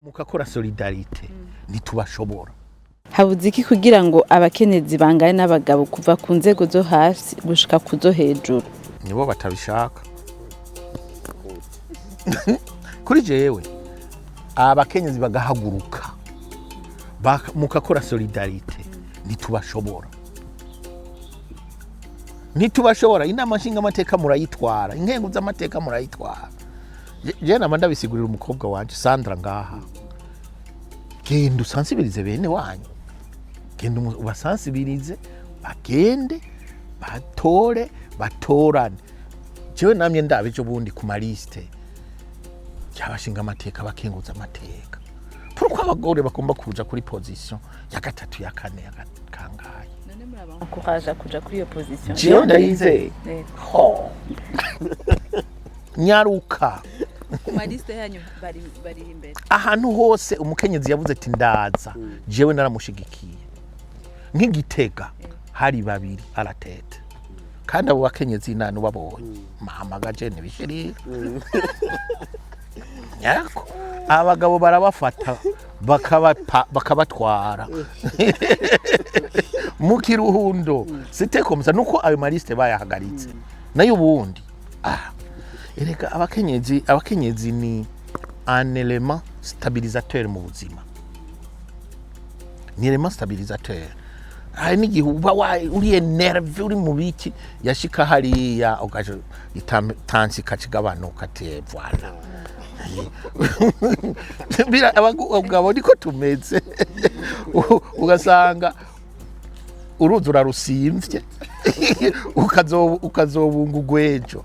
mukakora solidarité ntitubashobora. Habuze iki kugira ngo abakenyezi bangane n'abagabo kuva ku nzego zo hasi gushika kuzo hejuru? Nibo batabishaka. Kuri jewe abakenyezi bagahaguruka mukakora solidarité ntitubashobora. Ntitubashobora inama nshinga amateka murayitwara, inkengo z'amateka murayitwara. Je nama ndabisigurira umukobwa wanje Sandra ngaha. Genda usansibirize bene wanyu. Genda ubasansibirize bagende batore batorane. Jewe namye ndabeje bundi ku maliste cyabashinga amateka bakenguza amateka. Pourquoi abagore bagomba kuja kuri position ya gatatu ya kane ya kangaye? None murabankoraje kuja kuri iyo position. Jewe Ndayizeye. Ho. Nyaruka. Ku maliste yanyu bari imbere. Ahantu hose umukenyezi yavuze ati ndaza. Jewe naramushigikiye. Nk'Igitega hari babiri aratete. Kandi abo bakenyezi nanu babonye. Mama gajene bishirira. Yako abagabo barabafata bakabatwara mu kiruhundo sitekomza nuko ayo maliste bayahagaritse nayo ubundi ereka abakenyezi ni un élément stabilisateur mu buzima, ni élément stabilisateur. Hari n'igihe uba uri nerve uri mu biki yashika hariya ugaje itansi kacigabanuka te voilà. Bira abagabo niko tumeze ugasanga uruzura rusimvye ukazobunga ugwejo.